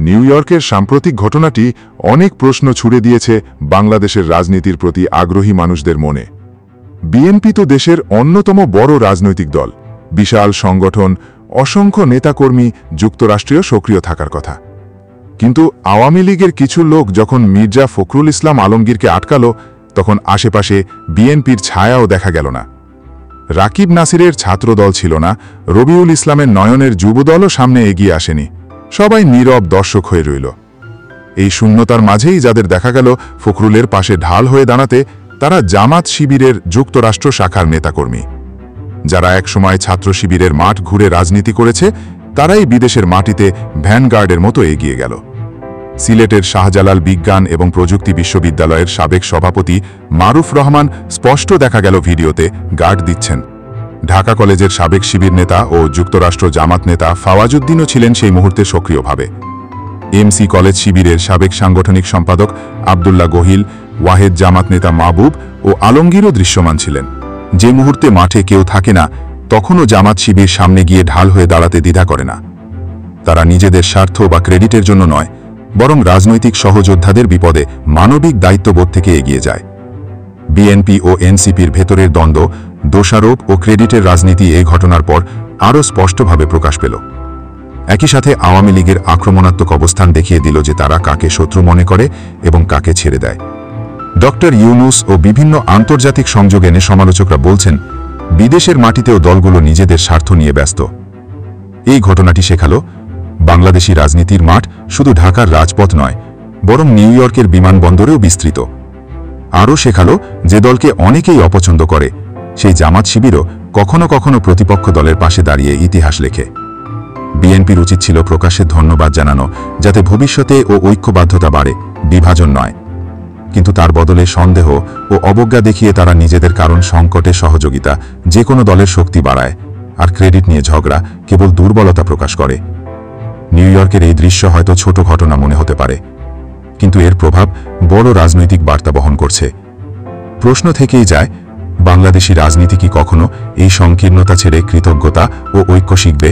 New ইয়র্কের সাম্প্রতিক ঘটনাটি অনেক প্রশ্ন ছুড়ে দিয়েছে বাংলাদেশের রাজনীতির প্রতি আগ্রহী মানুষদের মনে। বিএনপি তো দেশের অন্যতম বড় রাজনৈতিক দল, বিশাল সংগঠন, অসংখ্য নেতাকর্মী, যুক্তরাষ্ট্রেও সক্রিয় থাকার কথা। কিন্তু আওয়ামী লীগের কিছু লোক যখন মির্জা ফখরুল ইসলাম আলমগীরকে আটকালো, তখন আশেপাশে বিএনপির ছায়াও দেখা গেল না। রাকিব নাসিরের ছাত্রদল ছিল না, রবিউল ইসলামের নয়নের যুবদলও সামনে এগিয়ে আসেনি। সবাই নীরব দর্শক হয়ে রইল। এই শূন্যতার মাঝেই যাদের দেখা গেল ফখরুলের পাশে ঢাল হয়ে দাঁড়াতে, তারা জামাত শিবিরের যুক্তরাষ্ট্র শাখার নেতাকর্মী। যারা একসময় ছাত্র শিবিরের মাঠ ঘুরে রাজনীতি করেছে, তারাই বিদেশের মাটিতে ভ্যানগার্ডের মতো এগিয়ে গেল। সিলেটের শাহজালাল বিজ্ঞান এবং প্রযুক্তি বিশ্ববিদ্যালয়ের সাবেক সভাপতি মারুফ রহমান স্পষ্ট দেখা গেল ভিডিওতে গার্ড দিচ্ছেন। ঢাকা কলেজের সাবেক শিবির নেতা ও যুক্তরাষ্ট্র জামাত নেতা ফাওয়াজউদ্দিনও ছিলেন সেই মুহূর্তে সক্রিয়ভাবে। এমসি কলেজ শিবিরের সাবেক সাংগঠনিক সম্পাদক আবদুল্লাহ গহিল, ওয়াহেদ জামাত নেতা মাহবুব ও আলমগীরও দৃশ্যমান ছিলেন। যে মুহূর্তে মাঠে কেউ থাকে না, তখনও জামাত শিবির সামনে গিয়ে ঢাল হয়ে দাঁড়াতে দ্বিধা করে না। তারা নিজেদের স্বার্থ বা ক্রেডিটের জন্য নয়, বরং রাজনৈতিক সহযোদ্ধাদের বিপদে মানবিক দায়িত্ববোধ থেকে এগিয়ে যায়। বিএনপি ও এনসিপির ভেতরের দ্বন্দ্ব, দোষারোপ ও ক্রেডিটের রাজনীতি এই ঘটনার পর আরও স্পষ্টভাবে প্রকাশ পেল। একই সাথে আওয়ামী লীগের আক্রমণাত্মক অবস্থান দেখিয়ে দিল যে তারা কাকে শত্রু মনে করে এবং কাকে ছেড়ে দেয়। ডক্টর ইউনূস ও বিভিন্ন আন্তর্জাতিক সংযোগ এনে সমালোচকরা বলছেন, বিদেশের মাটিতেও দলগুলো নিজেদের স্বার্থ নিয়ে ব্যস্ত। এই ঘটনাটি শেখালো, বাংলাদেশি রাজনীতির মাঠ শুধু ঢাকার রাজপথ নয়, বরং নিউ ইয়র্কের বিমানবন্দরেও বিস্তৃত। আরও শেখালো, যে দলকে অনেকেই অপছন্দ করে, সেই জামাত শিবিরও কখনো কখনো প্রতিপক্ষ দলের পাশে দাঁড়িয়ে ইতিহাস লেখে। বিএনপির উচিত ছিল প্রকাশ্যে ধন্যবাদ জানানো, যাতে ভবিষ্যতে ও ঐক্যবদ্ধতা বাড়ে, বিভাজন নয়। কিন্তু তার বদলে সন্দেহ ও অবজ্ঞা দেখিয়ে তারা নিজেদের কারণ সংকটে সহযোগিতা, যে কোনো দলের শক্তি বাড়ায়, আর ক্রেডিট নিয়ে ঝগড়া কেবল দুর্বলতা প্রকাশ করে। নিউ ইয়র্কের এই দৃশ্য হয়তো ছোট ঘটনা মনে হতে পারে, কিন্তু এর প্রভাব বড় রাজনৈতিক বার্তা বহন করছে। প্রশ্ন থেকেই যায়, বাংলাদেশি রাজনীতি কি কখনো এই সংকীর্ণতা ছেড়ে কৃতজ্ঞতা ও ঐক্য শিখবে?